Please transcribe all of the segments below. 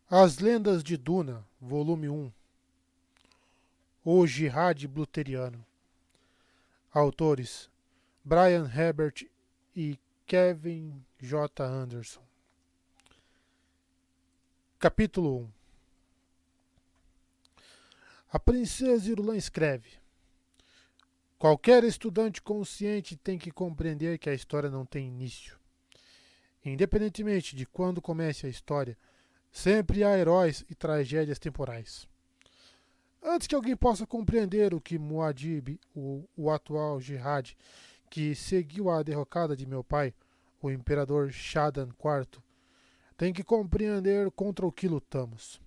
As Lendas de Duna, volume 1. O Jihad Bluteriano. Autores: Brian Herbert e Kevin J. Anderson. Capítulo 1. A princesa Irulan escreve: qualquer estudante consciente tem que compreender que a história não tem início. Independentemente de quando comece a história, sempre há heróis e tragédias temporais. Antes que alguém possa compreender o que Muad'Dib, o atual Jihad, que seguiu a derrocada de meu pai, o imperador Shaddam IV, tem que compreender contra o que lutamos.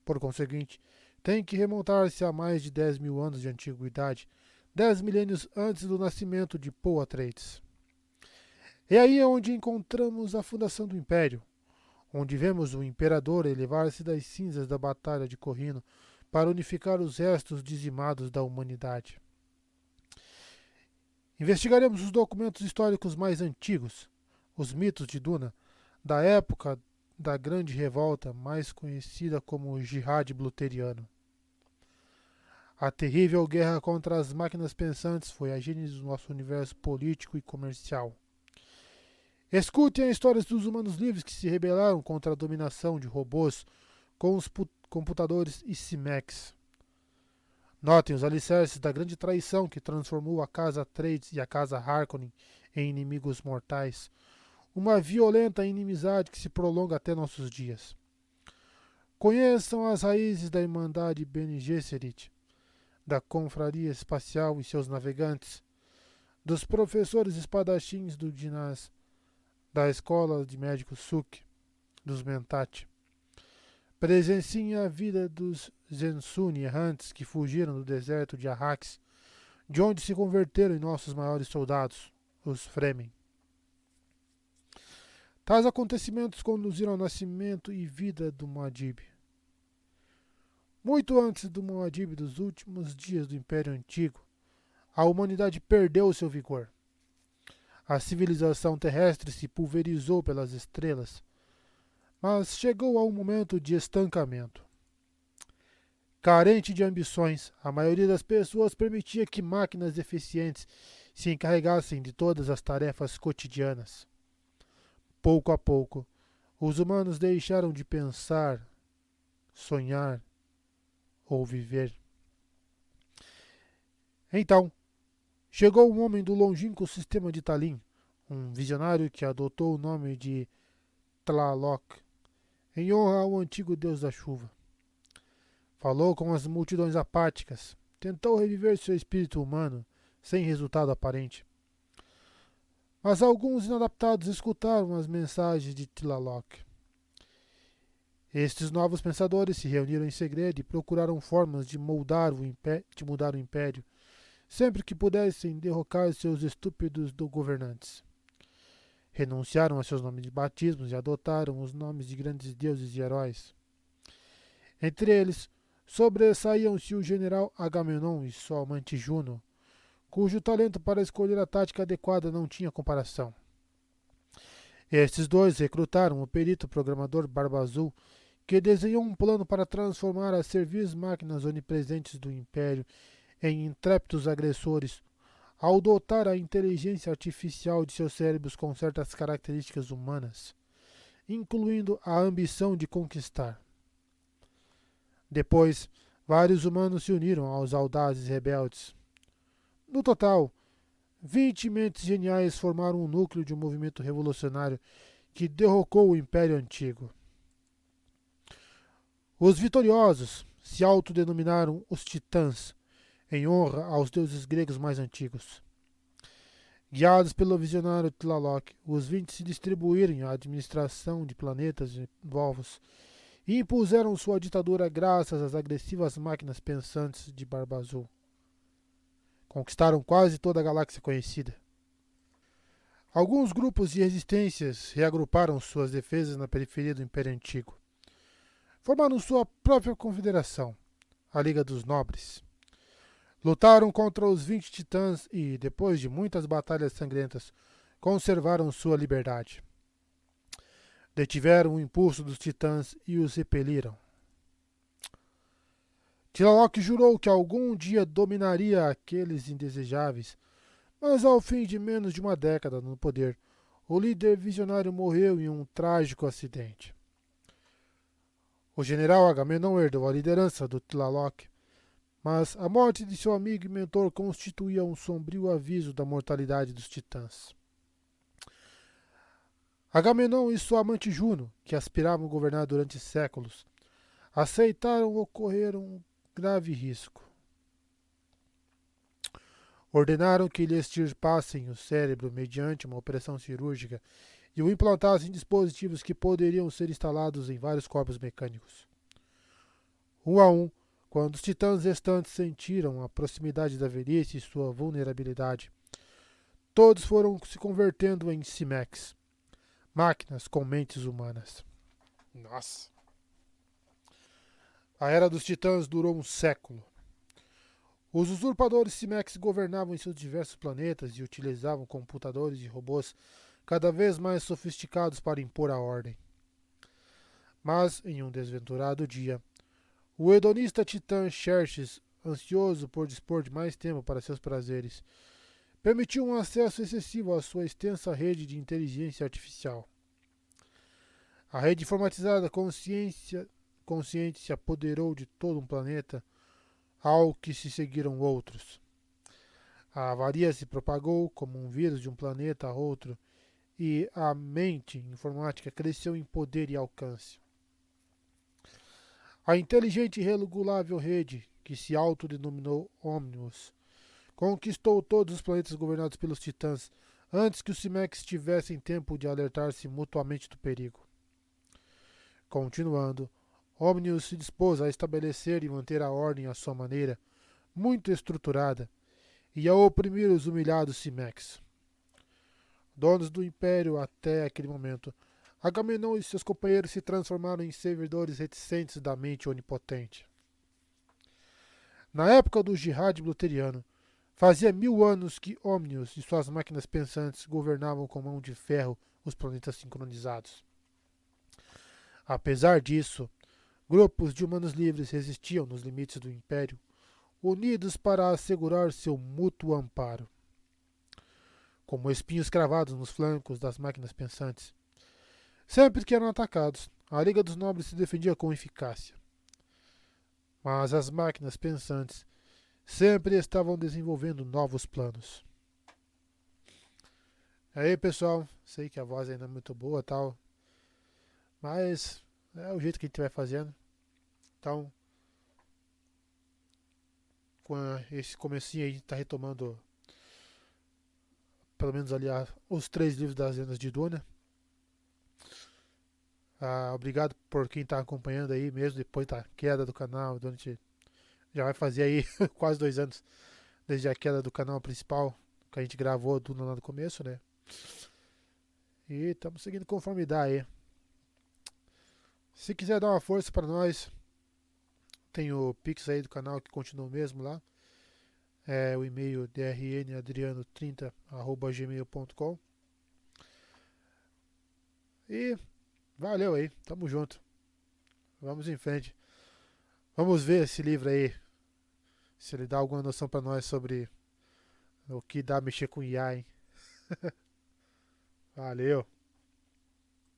Por conseguinte, tem que remontar-se a mais de 10 mil anos de antiguidade, 10 milênios antes do nascimento de Paul Atreides. É aí onde encontramos a fundação do Império, onde vemos o imperador elevar-se das cinzas da Batalha de Corrino para unificar os restos dizimados da humanidade. Investigaremos os documentos históricos mais antigos, os mitos de Duna, da época da Grande Revolta, mais conhecida como o Jihad Bluteriano. A terrível guerra contra as máquinas pensantes foi a gênese do nosso universo político e comercial. Escutem as histórias dos humanos livres que se rebelaram contra a dominação de robôs com os computadores e Cimex. Notem os alicerces da grande traição que transformou a Casa Atreides e a Casa Harkonnen em inimigos mortais. Uma violenta inimizade que se prolonga até nossos dias. Conheçam as raízes da Irmandade Bene Gesserit, da Confraria Espacial e seus navegantes, dos professores espadachins do Dinas, da Escola de Médicos Suk, dos Mentat. Presenciem a vida dos Zensuni errantes que fugiram do deserto de Arrakis, de onde se converteram em nossos maiores soldados, os Fremen. Tais acontecimentos conduziram ao nascimento e vida do Muad'Dib. Muito antes do Muad'Dib dos últimos dias do Império Antigo, a humanidade perdeu seu vigor. A civilização terrestre se pulverizou pelas estrelas, mas chegou a um momento de estancamento. Carente de ambições, a maioria das pessoas permitia que máquinas eficientes se encarregassem de todas as tarefas cotidianas. Pouco a pouco, os humanos deixaram de pensar, sonhar ou viver. Então, chegou um homem do longínquo sistema de Talim, um visionário que adotou o nome de Tlaloc, em honra ao antigo deus da chuva. Falou com as multidões apáticas, tentou reviver seu espírito humano, sem resultado aparente. Mas alguns inadaptados escutaram as mensagens de Tlaloc. Estes novos pensadores se reuniram em segredo e procuraram formas de mudar o império, sempre que pudessem derrocar seus estúpidos governantes. Renunciaram a seus nomes de batismos e adotaram os nomes de grandes deuses e heróis. Entre eles, sobressaíam-se o general Agamenon e sua amante Juno, cujo talento para escolher a tática adequada não tinha comparação. Estes dois recrutaram o perito programador Barba Azul, que desenhou um plano para transformar as serviis máquinas onipresentes do Império em intrépidos agressores, ao dotar a inteligência artificial de seus cérebros com certas características humanas, incluindo a ambição de conquistar. Depois, vários humanos se uniram aos audazes rebeldes. No total, 20 mentes geniais formaram um núcleo de um movimento revolucionário que derrocou o Império Antigo. Os vitoriosos se autodenominaram os Titãs, em honra aos deuses gregos mais antigos. Guiados pelo visionário Tlaloc, os 20 se distribuíram em administração de planetas e povos e impuseram sua ditadura graças às agressivas máquinas pensantes de Barba Azul. Conquistaram quase toda a galáxia conhecida. Alguns grupos de resistências reagruparam suas defesas na periferia do Império Antigo. Formaram sua própria confederação, a Liga dos Nobres. Lutaram contra os 20 titãs e, depois de muitas batalhas sangrentas, conservaram sua liberdade. Detiveram o impulso dos titãs e os repeliram. Tlaloc jurou que algum dia dominaria aqueles indesejáveis, mas ao fim de menos de uma década no poder, o líder visionário morreu em um trágico acidente. O general Agamenon herdou a liderança do Tlaloc, mas a morte de seu amigo e mentor constituía um sombrio aviso da mortalidade dos titãs. Agamenon e sua amante Juno, que aspiravam a governar durante séculos, aceitaram ocorrer um grave risco. Ordenaram que lhe extirpassem o cérebro mediante uma operação cirúrgica e o implantassem em dispositivos que poderiam ser instalados em vários corpos mecânicos. Um a um, quando os titãs restantes sentiram a proximidade da velhice e sua vulnerabilidade, todos foram se convertendo em Simex, máquinas com mentes humanas. Nossa! A Era dos Titãs durou um século. Os usurpadores Simex governavam em seus diversos planetas e utilizavam computadores e robôs cada vez mais sofisticados para impor a ordem. Mas, em um desventurado dia, o hedonista titã Xerxes, ansioso por dispor de mais tempo para seus prazeres, permitiu um acesso excessivo à sua extensa rede de inteligência artificial. A rede informatizada consciente se apoderou de todo um planeta, ao que se seguiram outros. A avaria se propagou como um vírus de um planeta a outro, e a mente informática cresceu em poder e alcance. A inteligente e regulável rede, que se autodenominou Omnius, conquistou todos os planetas governados pelos titãs antes que os Simex tivessem tempo de alertar-se mutuamente do perigo. Continuando, Omnius se dispôs a estabelecer e manter a ordem à sua maneira, muito estruturada, e a oprimir os humilhados Simex. Donos do Império até aquele momento, Agamenon e seus companheiros se transformaram em servidores reticentes da mente onipotente. Na época do Jihad Bluteriano, fazia 1000 anos que Omnius e suas máquinas pensantes governavam com mão de ferro os planetas sincronizados. Apesar disso, grupos de humanos livres resistiam nos limites do Império, unidos para assegurar seu mútuo amparo. Como espinhos cravados nos flancos das máquinas pensantes, sempre que eram atacados, a Liga dos Nobres se defendia com eficácia. Mas as máquinas pensantes sempre estavam desenvolvendo novos planos. Aí, pessoal, sei que a voz ainda é muito boa, tal, mas é o jeito que a gente vai fazendo. Então, com esse comecinho aí, a gente tá retomando pelo menos ali os 3 livros das Lendas de Duna. Obrigado por quem está acompanhando aí, mesmo depois da queda do canal. A gente já vai fazer aí quase 2 anos desde a queda do canal principal, que a gente gravou Duna lá no começo, né? E estamos seguindo conformidade aí. Se quiser dar uma força para nós, tem o Pix aí do canal que continua o mesmo lá. É o e-mail drnadriano30@gmail.com. E valeu aí, tamo junto. Vamos em frente. Vamos ver esse livro aí, se ele dá alguma noção pra nós sobre o que dá mexer com IA, hein? Valeu.